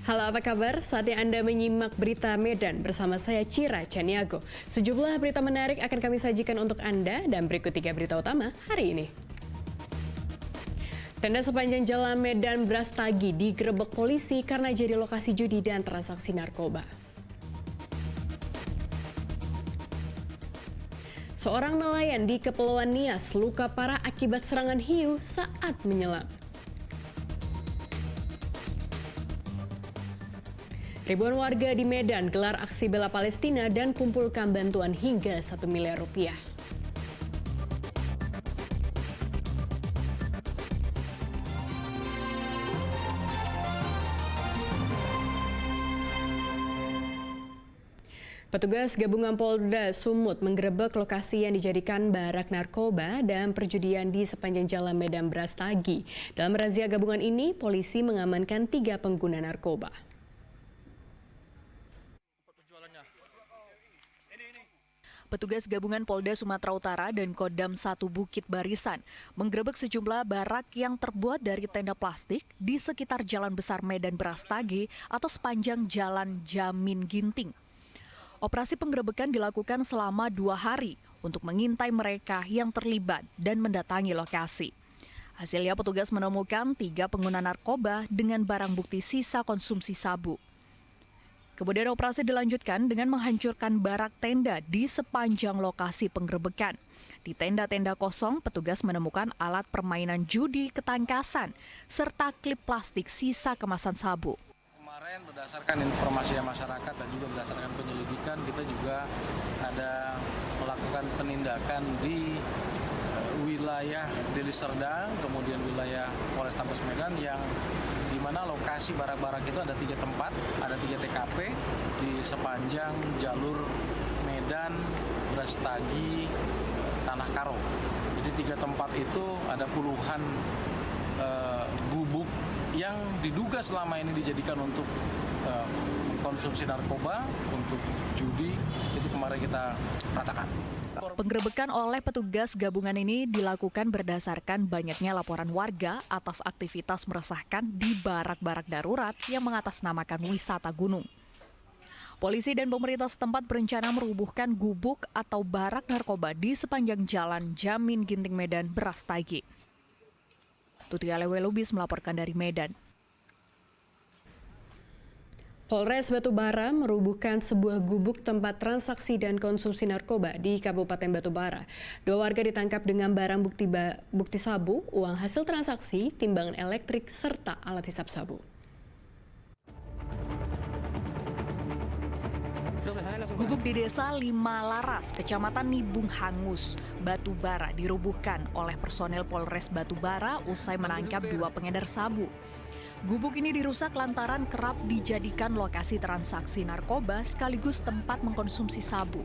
Halo, apa kabar? Saatnya Anda menyimak berita Medan bersama saya Cira Caniago. Sejumlah berita menarik akan kami sajikan untuk Anda dan berikut 3 berita utama hari ini. Tenda sepanjang jalan Medan Brastagi digerebek polisi karena jadi lokasi judi dan transaksi narkoba. Seorang nelayan di Kepulauan Nias luka parah akibat serangan hiu saat menyelam. Ribuan warga di Medan gelar aksi bela Palestina dan kumpulkan bantuan hingga 1 miliar rupiah. Petugas gabungan Polda Sumut menggerebek lokasi yang dijadikan barak narkoba dan perjudian di sepanjang jalan Medan Brastagi. Dalam razia gabungan ini, polisi mengamankan 3 pengguna narkoba. Petugas gabungan Polda Sumatera Utara dan Kodam 1 Bukit Barisan menggerebek sejumlah barak yang terbuat dari tenda plastik di sekitar Jalan Besar Medan Brastagi atau sepanjang Jalan Jamin Ginting. Operasi penggerebekan dilakukan selama 2 hari untuk mengintai mereka yang terlibat dan mendatangi lokasi. Hasilnya petugas menemukan 3 pengguna narkoba dengan barang bukti sisa konsumsi sabu. Kemudian operasi dilanjutkan dengan menghancurkan barak tenda di sepanjang lokasi penggerebekan. Di tenda-tenda kosong, petugas menemukan alat permainan judi ketangkasan serta klip plastik sisa kemasan sabu. Kemarin berdasarkan informasi masyarakat dan juga berdasarkan penyelidikan, kita juga ada melakukan penindakan di wilayah Deli Serdang, kemudian wilayah Polrestabes Medan yang di mana lokasi barak-barak itu ada 3 tempat, ada 3 TKP di sepanjang jalur Medan, Brastagi, Tanah Karo. Jadi 3 tempat itu ada puluhan gubuk yang diduga selama ini dijadikan untuk konsumsi narkoba, untuk judi, itu kemarin kita ratakan. Penggerebekan oleh petugas gabungan ini dilakukan berdasarkan banyaknya laporan warga atas aktivitas meresahkan di barak-barak darurat yang mengatasnamakan wisata gunung. Polisi dan pemerintah setempat berencana merubuhkan gubuk atau barak narkoba di sepanjang jalan Jamin Ginting Medan Brastagi. Tuti Alewe Lubis melaporkan dari Medan. Polres Batubara merubuhkan sebuah gubuk tempat transaksi dan konsumsi narkoba di Kabupaten Batubara. 2 warga ditangkap dengan barang bukti sabu, uang hasil transaksi, timbangan elektrik, serta alat hisap sabu. Gubuk di Desa Lima Laras, Kecamatan Nibung Hangus, Batubara dirubuhkan oleh personel Polres Batubara usai menangkap 2 pengedar sabu. Gubuk ini dirusak lantaran kerap dijadikan lokasi transaksi narkoba sekaligus tempat mengkonsumsi sabu.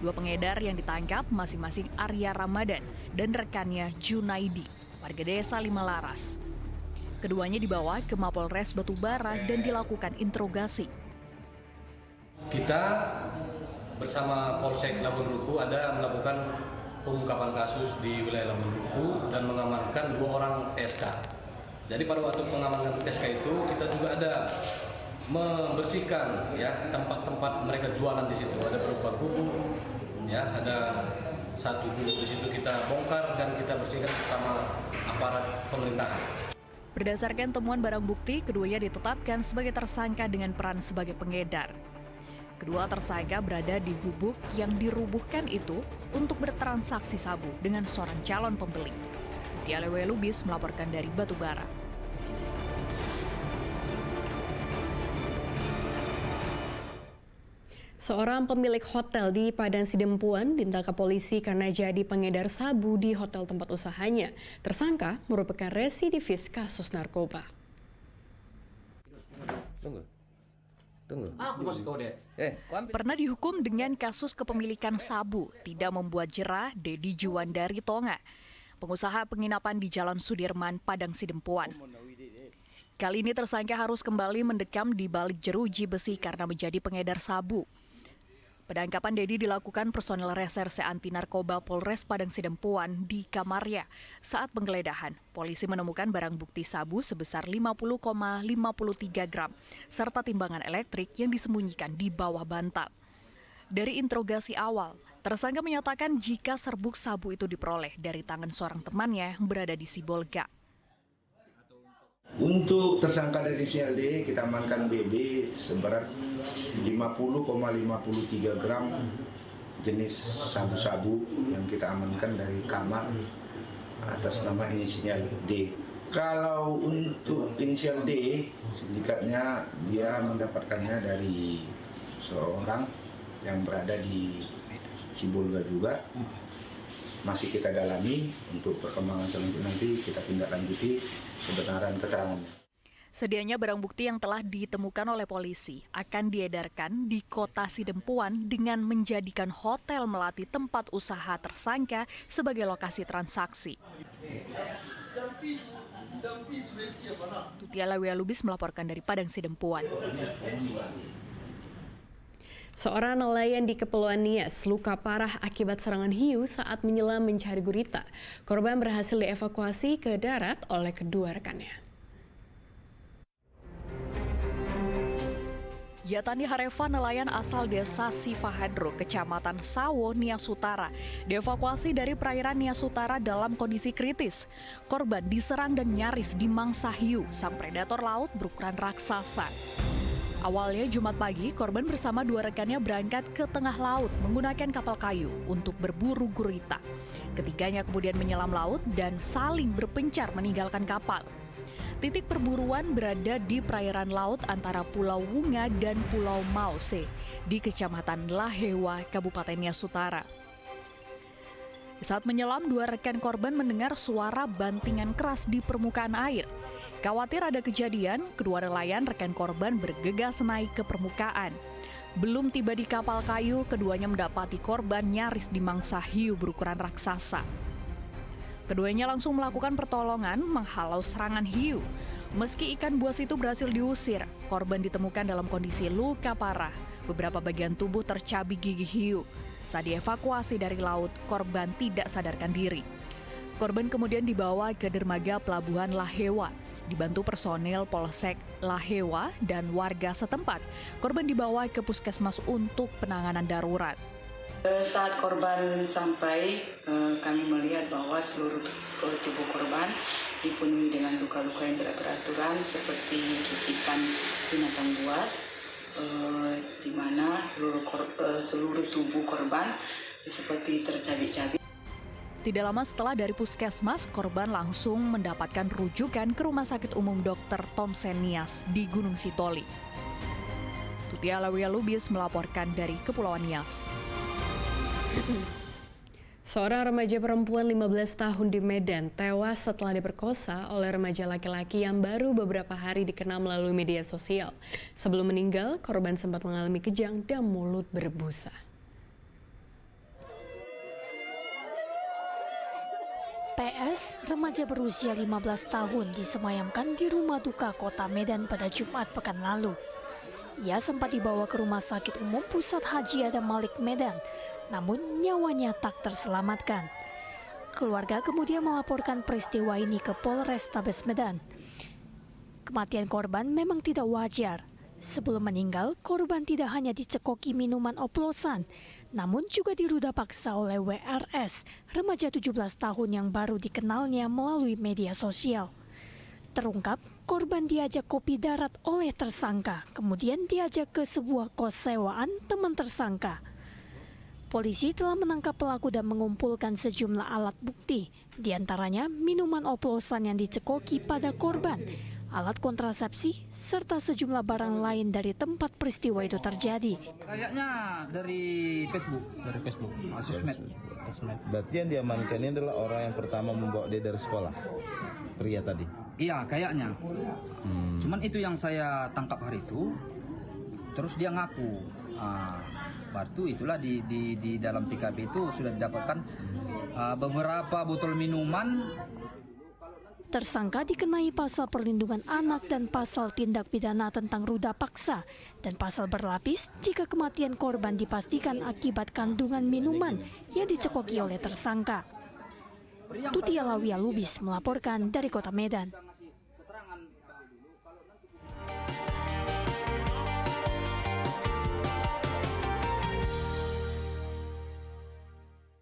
2 pengedar yang ditangkap masing-masing Arya Ramadan dan rekannya Junaidi, warga Desa Lima Laras. Keduanya dibawa ke Mapolres Batubara dan dilakukan interogasi. Kita bersama Polsek Labuan Ruku ada melakukan pengungkapan kasus di wilayah Labuan Ruku dan mengamankan 2 orang TSK. Jadi pada waktu pengamanan TSK itu kita juga ada membersihkan ya tempat-tempat mereka jualan di situ. Ada beberapa gubuk, ya ada 1 gubuk di situ kita bongkar dan kita bersihkan bersama aparat pemerintahan. Berdasarkan temuan barang bukti, keduanya ditetapkan sebagai tersangka dengan peran sebagai pengedar. Kedua tersangka berada di gubuk yang dirubuhkan itu untuk bertransaksi sabu dengan seorang calon pembeli. Tia Lewe Lubis melaporkan dari Batubara. Seorang pemilik hotel di Padang Sidempuan ditangkap polisi karena jadi pengedar sabu di hotel tempat usahanya. Tersangka merupakan residivis kasus narkoba. Pernah dihukum dengan kasus kepemilikan sabu, tidak membuat jerah Dedi Juwandari Tonga, pengusaha penginapan di Jalan Sudirman, Padang Sidempuan. Kali ini tersangka harus kembali mendekam di balik jeruji besi karena menjadi pengedar sabu. Penangkapan Dedi dilakukan personel reserse anti narkoba Polres Padang Sidempuan di kamarnya. Saat penggeledahan, polisi menemukan barang bukti sabu sebesar 50,53 gram serta timbangan elektrik yang disembunyikan di bawah bantal. Dari interogasi awal, tersangka menyatakan jika serbuk sabu itu diperoleh dari tangan seorang temannya yang berada di Sibolga. Untuk tersangka dari CLD, kita amankan BB seberat 50,53 gram jenis sabu-sabu yang kita amankan dari kamar atas nama inisial D. Kalau untuk inisial D, sindikatnya dia mendapatkannya dari seorang yang berada di Sibolga juga. Masih kita dalami untuk perkembangan selanjutnya, nanti kita tindak lanjuti kebenaran keterangannya. Sedianya barang bukti yang telah ditemukan oleh polisi akan diedarkan di kota Sidempuan dengan menjadikan Hotel Melati tempat usaha tersangka sebagai lokasi transaksi. Tutia Lawia Lubis melaporkan dari Padang Sidempuan. Seorang nelayan di Kepulauan Nias luka parah akibat serangan hiu saat menyelam mencari gurita. Korban berhasil dievakuasi ke darat oleh kedua rekannya. Yatani Hareva, nelayan asal desa Sifahadro, Kecamatan Sawo, Nias Utara, dievakuasi dari perairan Nias Utara dalam kondisi kritis. Korban diserang dan nyaris dimangsa hiu, sang predator laut berukuran raksasa. Awalnya Jumat pagi, korban bersama dua rekannya berangkat ke tengah laut menggunakan kapal kayu untuk berburu gurita. Ketiganya kemudian menyelam laut dan saling berpencar meninggalkan kapal. Titik perburuan berada di perairan laut antara Pulau Wunga dan Pulau Mause di Kecamatan Lahewa, Kabupaten Nias Utara. Saat menyelam, dua rekan korban mendengar suara bantingan keras di permukaan air. Khawatir ada kejadian, kedua nelayan rekan korban bergegas naik ke permukaan. Belum tiba di kapal kayu, keduanya mendapati korban nyaris dimangsa hiu berukuran raksasa. Keduanya langsung melakukan pertolongan menghalau serangan hiu. Meski ikan buas itu berhasil diusir, korban ditemukan dalam kondisi luka parah. Beberapa bagian tubuh tercabik gigi hiu. Saat dievakuasi dari laut, korban tidak sadarkan diri. Korban kemudian dibawa ke dermaga pelabuhan Lahewa. Dibantu personel Polsek Lahewa dan warga setempat, korban dibawa ke puskesmas untuk penanganan darurat. Saat korban sampai, kami melihat bahwa seluruh tubuh korban dipenuhi dengan luka-luka yang tidak beraturan seperti gigitan binatang buas, di mana seluruh tubuh korban seperti tercabik-cabik. Tidak lama setelah dari puskesmas, korban langsung mendapatkan rujukan ke Rumah Sakit Umum Dr. Thomsen Nias di Gunung Sitoli. Tutia Lawia Lubis melaporkan dari Kepulauan Nias. Seorang remaja perempuan 15 tahun di Medan tewas setelah diperkosa oleh remaja laki-laki yang baru beberapa hari dikenal melalui media sosial. Sebelum meninggal, korban sempat mengalami kejang dan mulut berbusa. PS, remaja berusia 15 tahun disemayamkan di rumah duka kota Medan pada Jumat pekan lalu. Ia sempat dibawa ke Rumah Sakit Umum Pusat Haji Adam Malik Medan, namun nyawanya tak terselamatkan. Keluarga kemudian melaporkan peristiwa ini ke Polrestabes Medan. Kematian korban memang tidak wajar. Sebelum meninggal, korban tidak hanya dicekoki minuman oplosan, namun juga diruda paksa oleh WRS, remaja 17 tahun yang baru dikenalnya melalui media sosial. Terungkap, korban diajak kopi darat oleh tersangka, kemudian diajak ke sebuah kos sewaan teman tersangka. Polisi telah menangkap pelaku dan mengumpulkan sejumlah alat bukti, diantaranya minuman oplosan yang dicekoki pada korban, alat kontrasepsi, serta sejumlah barang lain dari tempat peristiwa itu terjadi. Kayaknya dari Facebook. Dari Facebook. Sosmed. Berarti yang diamankan ini adalah orang yang pertama membawa dia dari sekolah, pria tadi. Iya, kayaknya. Cuman itu yang saya tangkap hari itu. Terus dia ngaku. Waktu itulah di dalam TKP itu sudah didapatkan beberapa botol minuman. Tersangka dikenai pasal perlindungan anak dan pasal tindak pidana tentang ruda paksa dan pasal berlapis jika kematian korban dipastikan akibat kandungan minuman yang dicekoki oleh tersangka. Tuti Alawiyah Lubis melaporkan dari Kota Medan.